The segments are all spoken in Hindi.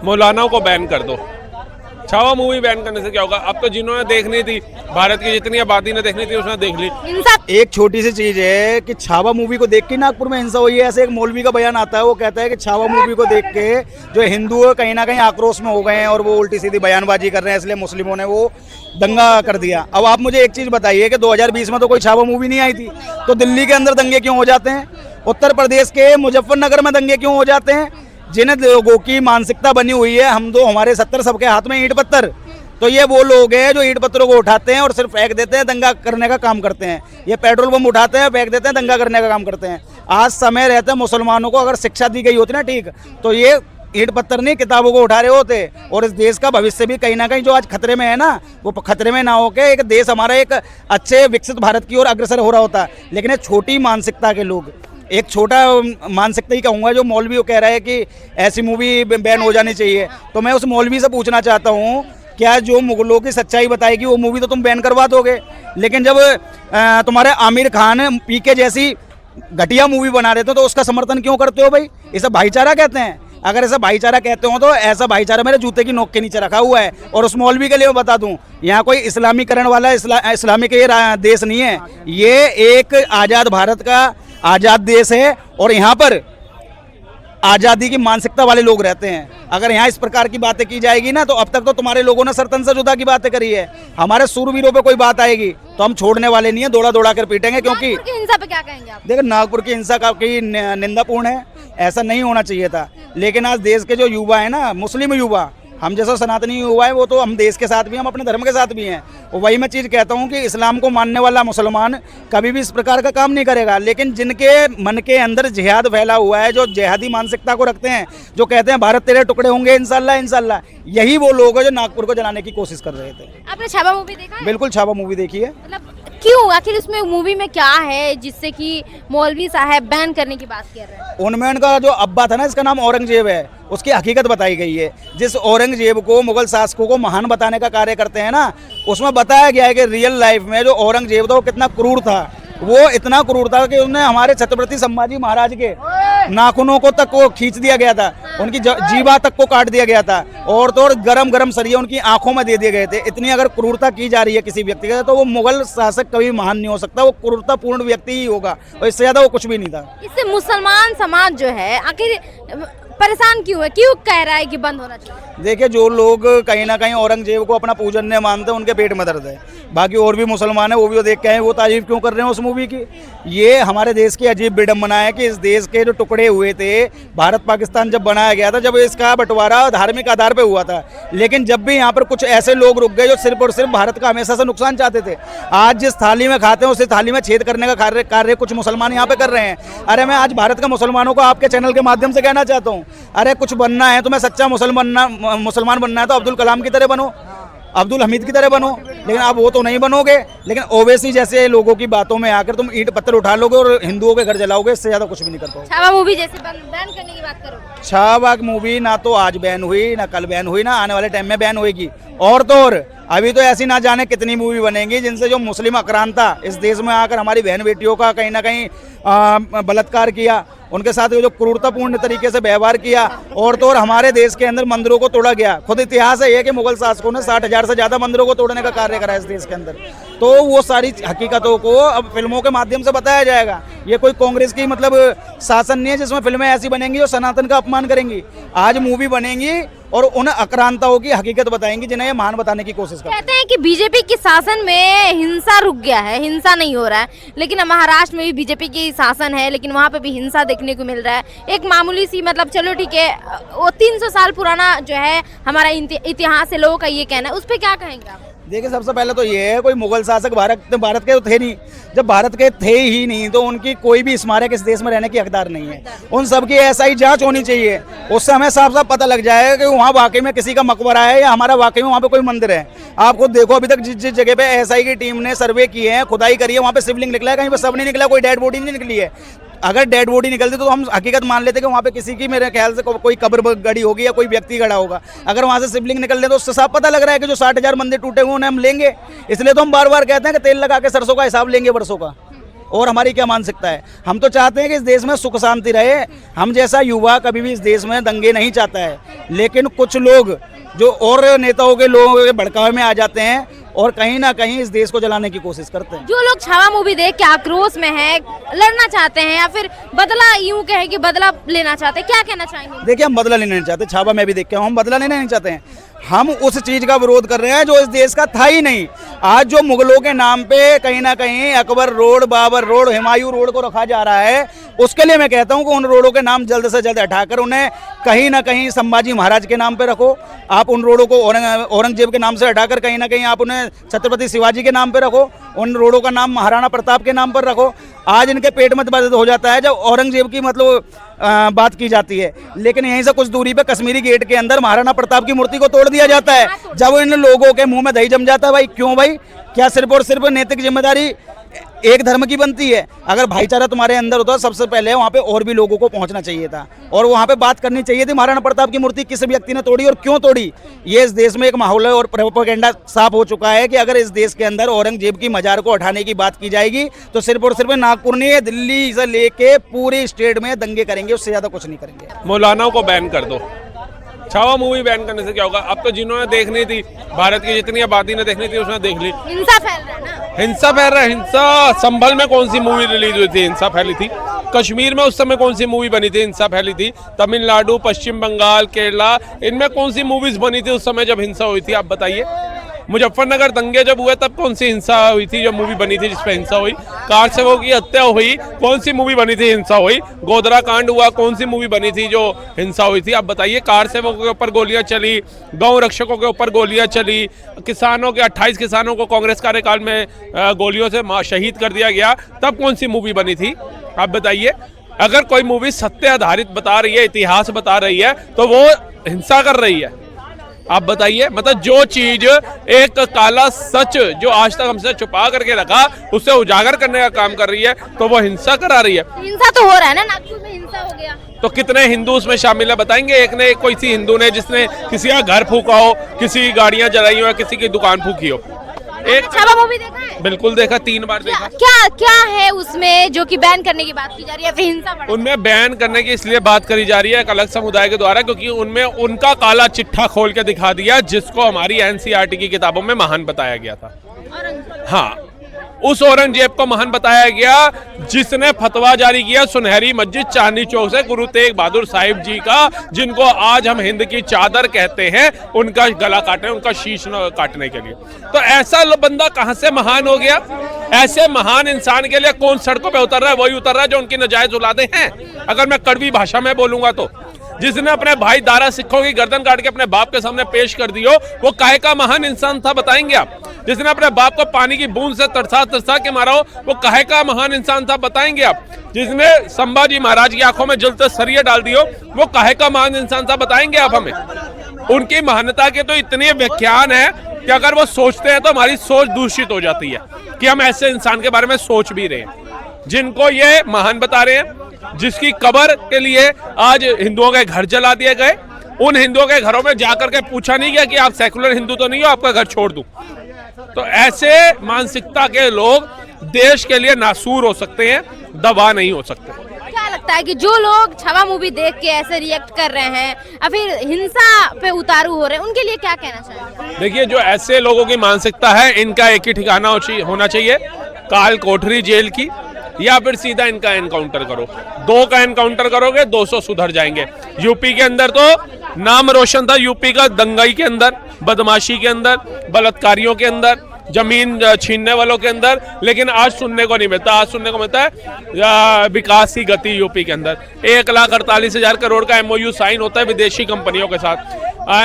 मौलानाओं को बैन कर दो। छावा मूवी बैन करने से क्या होगा? अब तो जिन्होंने देखनी थी, भारत की जितनी आबादी ने देखनी थी उसने देख ली। एक छोटी सी चीज है कि छावा मूवी को देख के नागपुर में हिंसा हुई है, ऐसे एक मौलवी का बयान आता है, वो कहता है कि छावा मूवी को देख के जो हिंदू है कहीं ना कहीं आक्रोश में हो गए हैं और वो उल्टी सीधी बयानबाजी कर रहे हैं, इसलिए मुस्लिमों ने वो दंगा कर दिया। अब आप मुझे एक चीज बताइए कि 2020 में तो कोई छावा मूवी नहीं आई थी, तो दिल्ली के अंदर दंगे क्यों हो जाते हैं? उत्तर प्रदेश के मुजफ्फरनगर में दंगे क्यों हो जाते हैं? जिन लोगों की मानसिकता बनी हुई है हम दो हमारे 70 सबके हाथ में ईंट पत्थर, तो ये वो लोग हैं जो ईंट पत्थरों को उठाते हैं और सिर्फ फेंक देते हैं, दंगा करने का काम करते हैं। ये पेट्रोल बम उठाते हैं, फेंक देते हैं, दंगा करने का काम करते हैं। आज समय रहते मुसलमानों को अगर शिक्षा दी गई होती ना ठीक, तो ये ईंट पत्थर नहीं किताबों को उठा रहे होते और इस देश का भविष्य भी कहीं ना कहीं जो आज खतरे में है ना, वो खतरे में ना होके एक देश हमारा एक अच्छे विकसित भारत की ओर अग्रसर हो रहा होता। लेकिन ये छोटी मानसिकता के लोग, एक छोटा मानसिकता ही कहूँगा, जो मौलवी वो कह रहा है कि ऐसी मूवी बैन हो जानी चाहिए, तो मैं उस मौलवी से पूछना चाहता हूँ क्या जो मुगलों की सच्चाई बताएगी वो मूवी तो तुम बैन करवा दोगे? लेकिन जब तुम्हारे आमिर खान पीके जैसी घटिया मूवी बना रहे थे तो उसका समर्थन क्यों करते हो भाई? इसे भाईचारा कहते हैं। अगर ऐसा भाईचारा कहते हो तो ऐसा भाईचारा मेरे जूते की नोक के नीचे रखा हुआ है। और उस मौलवी के लिए मैं बता दूं, यहाँ कोई इस्लामीकरण वाला इस्लामिक ये देश नहीं है, ये एक आज़ाद भारत का आज़ाद देश है और यहाँ पर आज़ादी की मानसिकता वाले लोग रहते हैं। अगर यहाँ इस प्रकार की बातें की जाएगी ना, तो अब तक तो तुम्हारे लोगों ने सर तन से जुदा की बातें करी है, हमारे सूरवीरों पे कोई बात आएगी तो हम छोड़ने वाले नहीं है, दौड़ा दौड़ा कर पीटेंगे। क्योंकि नागपुर की हिंसा पे क्या कहेंगे आप? देखो नागपुर की हिंसा काफी निंदापूर्ण है, ऐसा नहीं होना चाहिए था। लेकिन आज देश के जो युवा है ना, मुस्लिम युवा, हम जैसा सनातनी युवा है, वो तो हम देश के साथ भी, हम अपने धर्म के साथ भी हैं। और वही मैं चीज़ कहता हूँ कि इस्लाम को मानने वाला मुसलमान कभी भी इस प्रकार का काम नहीं करेगा। लेकिन जिनके मन के अंदर जिहाद फैला हुआ है, जो जिहादी मानसिकता को रखते हैं, जो कहते हैं भारत तेरे टुकड़े होंगे इंशाल्लाह इंशाल्लाह, यही वो लोग हैं जो नागपुर को जलाने की कोशिश कर रहे थे। आपने छावा मूवी देखा है? बिल्कुल छावा मूवी देखी है। मतलब क्यों, आखिर उसमें मूवी में क्या है जिससे कि मौलवी साहब बैन करने की बात कर रहे हैं? उनमें उनका जो अब्बा था ना, इसका नाम औरंगजेब है, उसकी हकीकत बताई गई है। जिस औरंगजेब को मुगल शासकों को महान बताने का कार्य करते हैं ना, उसमें बताया गया है कि रियल लाइफ में जो औरंगजेब था वो कितना क्रूर था। वो इतना क्रूर था कि उन्हें हमारे छत्रपति संभाजी महाराज के नाखूनों को तक को खींच दिया गया था, उनकी जीवा तक को काट दिया गया था, और तो और गरम गरम सरिये उनकी आंखों में दे दिए गए थे। इतनी अगर क्रूरता की जा रही है किसी व्यक्ति का, तो वो मुगल शासक कभी महान नहीं हो सकता, वो क्रूरतापूर्ण व्यक्ति ही होगा, और इससे ज्यादा वो कुछ भी नहीं था। इससे मुसलमान समाज जो है आखिर परेशान क्यों है, क्यों कह रहा है कि बंद होना चाहिए? देखिए, जो लोग कहीं ना कहीं औरंगजेब को अपना पूजनीय मानते हैं उनके पेट में दर्द है। बाकी और भी मुसलमान है, वो भी तो देख के आए, वो तारीफ क्यों कर रहे हैं उस मूवी की? ये हमारे देश की अजीब विडम्बना है कि इस देश के जो टुकड़े हुए थे, भारत पाकिस्तान जब बनाया गया था, जब इसका बंटवारा धार्मिक आधार पे हुआ था, लेकिन जब भी यहाँ पर कुछ ऐसे लोग रुक गए जो सिर्फ और सिर्फ भारत का हमेशा से नुकसान चाहते थे। आज जिस थाली में खाते हैं उसी थाली में छेद करने का कार्य कुछ मुसलमान यहाँ पे कर रहे हैं। अरे मैं आज भारत के मुसलमानों को आपके चैनल के माध्यम से कहना चाहता हूँ, अरे कुछ बनना है, तुम्हें सच्चा मुसलमान बनना है तो अब्दुल कलाम की तरह बनो, अब्दुल हमीद की तरह बनो। लेकिन आप वो तो नहीं बनोगे। लेकिन ओवैसी जैसे लोगों की बातों में आकर तुम ईंट पत्थर उठा लोगे और हिंदुओं के घर जलाओगे, इससे ज्यादा कुछ भी नहीं कर पाओगे। छावा मूवी जैसे बैन करने की बात करो। छावा मूवी ना तो आज बैन हुई, ना कल बैन हुई, ना आने वाले टाइम में बैन होगी। और तो और अभी तो ऐसी ना जाने कितनी मूवी बनेंगी जिनसे जो मुस्लिम आक्रांता इस देश में आकर हमारी बहन बेटियों का कहीं ना कहीं बलात्कार किया, उनके साथ जो क्रूरतापूर्ण तरीके से व्यवहार किया, और तो और हमारे देश के अंदर मंदिरों को तोड़ा गया। खुद इतिहास है ये कि मुगल शासकों ने 60,000 से ज़्यादा मंदिरों को तोड़ने का कार्य करा इस देश के अंदर। तो वो सारी हकीकतों को अब फिल्मों के माध्यम से बताया जाएगा। ये कोई कांग्रेस की मतलब शासन नहीं है जिसमें फिल्में ऐसी बनेंगी जो सनातन का अपमान करेंगी। आज मूवी बनेंगी और उन आक्रांताओं की हकीकत बताएंगी जिन्हें ये महान बताने की कोशिश करते हैं। कहते हैं कि बीजेपी के शासन में हिंसा रुक गया है, हिंसा नहीं हो रहा है, लेकिन महाराष्ट्र में भी बीजेपी की शासन है, लेकिन वहाँ पे भी हिंसा देखने को मिल रहा है। एक मामूली सी मतलब चलो ठीक है, वो 300 साल पुराना जो है हमारा इतिहास है, लोगों का ये कहना है, उस पर क्या कहेंगे आप? देखिए, सबसे पहले तो ये है, कोई मुगल शासक भारत के तो थे नहीं। जब भारत के थे ही नहीं तो उनकी कोई भी स्मारक इस देश में रहने की हकदार नहीं है। उन सब की ऐसा ही जांच होनी चाहिए, उससे हमें साफ साफ पता लग जाएगा कि वहाँ वाकई में किसी का मकबरा है या हमारा वाकई में वहाँ पे कोई मंदिर है। आप खुद देखो, अभी तक जिस जगह पे एसआई की टीम ने सर्वे किए हैं, खुदाई करी है, वहाँ पे शिवलिंग निकला है, कहीं पे सब नहीं निकला, कोई डेड बॉडी नहीं निकली है। अगर डेड बॉडी निकलती तो हम हकीकत मान लेते कि वहाँ पे किसी की, मेरे ख्याल से कोई कब्र गड़ी होगी या कोई व्यक्ति गड़ा होगा। अगर वहाँ से शिवलिंग निकल ले तो उससे साफ पता लग रहा है कि जो 60,000 मंदिर टूटे हुए उन्हें हम लेंगे। इसलिए तो हम बार बार कहते हैं कि तेल लगा के सरसों का हिसाब लेंगे बरसों का। और हमारी क्या मानसिकता है? हम तो चाहते हैं कि इस देश में सुख शांति रहे। हम जैसा युवा कभी भी इस देश में दंगे नहीं चाहता है, लेकिन कुछ लोग जो और नेताओं के लोगों के भड़कावे में आ जाते हैं और कहीं ना कहीं इस देश को जलाने की कोशिश करते हैं। जो लोग छावा मूवी देख के आक्रोश में है, लड़ना चाहते हैं या फिर बदला, यूं कहे कि बदला लेना चाहते हैं, क्या कहना चाहेंगे? देखिए, हम बदला लेना नहीं चाहते, छावा मैं भी देख के हूं, हम बदला लेना नहीं चाहते हैं। हम उस चीज का विरोध कर रहे हैं जो इस देश का था ही नहीं। आज जो मुगलों के नाम पे कहीं ना कहीं Akbar road, Babar road, Humayun road को रखा जा रहा है, उसके लिए मैं कहता हूं कि उन रोडों के नाम जल्द से जल्द हटाकर उन्हें कहीं ना कहीं संभाजी महाराज के नाम पे रखो। आप उन रोडों को औरंगजेब के नाम से हटाकर कहीं ना कहीं आप उन्हें छत्रपति शिवाजी के नाम पे रखो। उन रोडों का नाम महाराणा प्रताप के नाम पर रखो। आज इनके पेट में दर्द हो जाता है जब औरंगजेब की मतलब बात की जाती है, लेकिन यहीं से कुछ दूरी पे कश्मीरी गेट के अंदर महाराणा प्रताप की मूर्ति को तोड़ दिया जाता है। जब इन लोगों के मुंह में दही जम जाता है, भाई क्यों भाई? क्या सिर्फ और सिर्फ नैतिक जिम्मेदारी एक धर्म की बनती है? अगर भाईचारा तुम्हारे अंदर होता सबसे पहले वहाँ पे और भी लोगों को पहुंचना चाहिए था और वहाँ पे बात करनी चाहिए थी महाराणा प्रताप की मूर्ति किस व्यक्ति ने तोड़ी और क्यों तोड़ी। ये इस देश में एक माहौल है और प्रोपेगेंडा साफ हो चुका है कि अगर इस देश के अंदर औरंगजेब की मजार को हटाने की बात की जाएगी तो सिर्फ और सिर्फ नागपुर नहीं, दिल्ली से लेके पूरे स्टेट में दंगे करेंगे, उससे ज्यादा कुछ नहीं करेंगे। मौलानाओं को बैन कर दो। छावा मूवी बैन करने से क्या होगा? अब तो जिन्होंने देखनी थी, भारत की जितनी आबादी ने देखनी थी उसने देख ली। हिंसा फैल रहा है ना, हिंसा फैल रहा है। हिंसा संभल में कौन सी मूवी रिलीज हुई थी, हिंसा फैली थी? कश्मीर में उस समय कौन सी मूवी बनी थी, हिंसा फैली थी? तमिलनाडु, पश्चिम बंगाल, केरला, इनमें कौन सी मूवीज बनी थी उस समय जब हिंसा हुई थी? आप बताइए। मुजफ्फरनगर दंगे जब हुए तब कौन सी हिंसा हुई थी, जब मूवी बनी थी जिसपे हिंसा हुई? कार सेवकों की हत्या हुई, कौन सी मूवी बनी थी, हिंसा हुई? गोधरा कांड हुआ, कौन सी मूवी बनी थी जो हिंसा हुई थी? आप बताइए। कार सेवकों के ऊपर गोलियां चली, गौ रक्षकों के ऊपर गोलियां चली, किसानों के 28 किसानों को कांग्रेस कार्यकाल में गोलियों से शहीद कर दिया गया, तब कौन सी मूवी बनी थी? आप बताइए। अगर कोई मूवी सत्य आधारित बता रही है, इतिहास बता रही है, तो वो हिंसा कर रही है। आप बताइए। मतलब जो चीज एक काला सच जो आज तक हमसे छुपा करके रखा, उससे उजागर करने का काम कर रही है, तो वो हिंसा करा रही है। हिंसा तो हो रहा है ना, नागपुर में हिंसा हो गया। तो कितने हिंदू उसमें शामिल है बताएंगे? एक ने कोई सी हिंदू ने जिसने किसी का घर फूका हो, किसी की गाड़ियां जलाई हो, किसी की दुकान फूकी हो? एक छावा मूवी देखा है? बिल्कुल देखा, 3 बार देखा। क्या है उसमें जो कि बैन करने की बात की जा रही है, फिर हिंसा बढ़ा? उनमें बैन करने की इसलिए बात करी जा रही है एक अलग समुदाय के द्वारा, क्योंकि उनमें उनका काला चिट्ठा खोल के दिखा दिया जिसको हमारी एनसीईआरटी की किताबों में महान बताया गया था। हाँ, उस औरंगजेब को महान बताया गया जिसने फतवा जारी किया सुनहरी मस्जिद चांदनी चौक से गुरु तेग बहादुर साहिब जी का, जिनको आज हम हिंद की चादर कहते हैं, उनका गला काटने, उनका शीश काटने के लिए। तो ऐसा बंदा कहां से महान हो गया? ऐसे महान इंसान के लिए कौन सड़कों पे उतर रहा है? वही उतर रहा है जो उनकी नाजायज औलादे हैं। अगर मैं कड़वी भाषा में बोलूंगा तो जिसने अपने भाई दारा सिखों की गर्दन काट के अपने बाप के सामने पेश कर दी हो, वो काहे का महान इंसान था बताएंगे आप? जिसने अपने बाप को पानी की बूंद से तरसा के मारा हो, वो काहे का महान इंसान था बताएंगे आप? जिसने संभाजी महाराज की आंखों में जलते सरिये डाल दियो, वो काहे का महान इंसान था बताएंगे आप हमें? उनकी महानता के तो इतने व्याख्यान है कि अगर वो सोचते हैं तो हमारी सोच दूषित हो जाती है कि हम ऐसे इंसान के बारे में सोच भी रहे हैं जिनको ये महान बता रहे हैं, जिसकी कब्र के लिए आज हिंदुओं के घर जला दिए गए। उन हिंदुओं के घरों में जाकर के पूछा नहीं गया कि आप सेकुलर हिंदू तो नहीं हो, आपका घर छोड़ दूं। तो ऐसे मानसिकता के लोग देश के लिए नासूर हो सकते हैं, दबा नहीं हो सकते। क्या लगता है कि जो लोग छावा मूवी देख के ऐसे रिएक्ट कर रहे हैं या फिर हिंसा पे उतारू हो रहे हैं, उनके लिए क्या कहना चाहिए? देखिए, जो ऐसे लोगों की मानसिकता है, इनका एक ही ठिकाना होना चाहिए, काल कोठरी जेल की, या फिर सीधा इनका एनकाउंटर करो। 2 का एनकाउंटर करोगे 200 सुधर जाएंगे। यूपी के अंदर तो नाम रोशन था, यूपी का दंगाई के अंदर, बदमाशी के अंदर, बलात्कारियों के अंदर, जमीन छीनने वालों के अंदर, लेकिन आज सुनने को नहीं मिलता। आज सुनने को मिलता है विकास की गति यूपी के अंदर। 1,48,000 करोड़ का MOU साइन होता है विदेशी कंपनियों के साथ।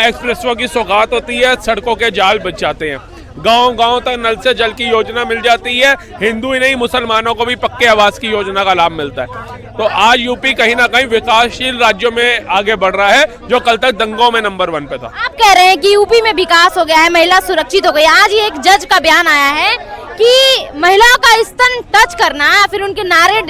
एक्सप्रेसों की सौगात होती है, सड़कों के जाल बच जाते हैं, गांव-गांव तक नल से जल की योजना मिल जाती है। हिंदू ही नहीं, मुसलमानों को भी पक्के आवास की योजना का लाभ मिलता है। तो आज यूपी कहीं ना कहीं विकासशील राज्यों में आगे बढ़ रहा है, जो कल तक दंगों में नंबर 1 पे था। आप कह रहे हैं कि यूपी में विकास हो गया है, महिला सुरक्षित हो गई। आज ही एक जज का बयान आया है कि महिलाओं का स्तन टच करना, फिर उनके नारे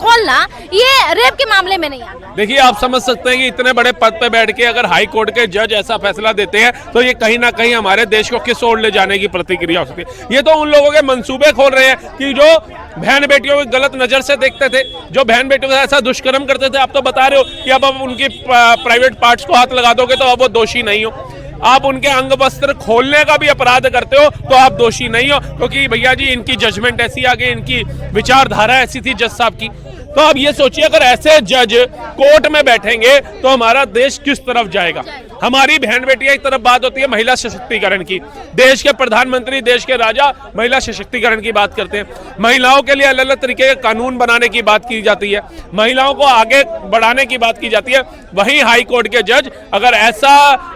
खोलना ये रेप के मामले में नहीं आता। देखिए, आप समझ सकते हैं कि इतने बड़े पद पे बैठ के अगर हाई कोर्ट के जज ऐसा फैसला देते हैं तो ये कहीं ना कहीं हमारे देश को किस ओर ले जाने की प्रतिक्रिया हो सकती है। ये तो उन लोगों के मंसूबे खोल रहे हैं कि जो बहन बेटियों को गलत नजर से देखते थे, जो बहन बेटियों के साथ ऐसा दुष्कर्म करते थे, आप तो बता रहे हो कि अब उनकी प्राइवेट पार्ट्स को हाथ लगा दोगे तो अब वो दोषी नहीं हो। आप उनके अंग वस्त्र खोलने का भी अपराध करते हो तो आप दोषी नहीं हो, क्योंकि भैया जी इनकी जजमेंट ऐसी आ गई, इनकी विचारधारा ऐसी थी जज साहब की। तो अब ये सोचिए, अगर ऐसे जज कोर्ट में बैठेंगे तो हमारा देश किस तरफ जाएगा। हमारी बहन बेटियां, एक तरफ बात होती है महिला सशक्तिकरण की, देश के प्रधानमंत्री, देश के राजा महिला सशक्तिकरण की बात करते हैं, महिलाओं के लिए अलग अलग तरीके के कानून बनाने की बात की जाती है, महिलाओं को आगे बढ़ाने की बात की जाती है। वहीं हाई कोर्ट के जज अगर ऐसा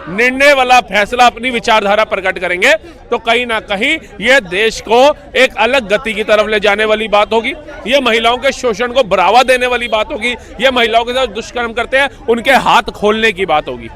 निर्णय वाला फैसला अपनी विचारधारा प्रकट करेंगे तो कहीं ना कहीं यह देश को एक अलग गति की तरफ ले जाने वाली बात होगी। ये महिलाओं के शोषण को बढ़ावा देने वाली बात होगी। ये महिलाओं के साथ दुष्कर्म करते हैं उनके हाथ खोलने की बात होगी।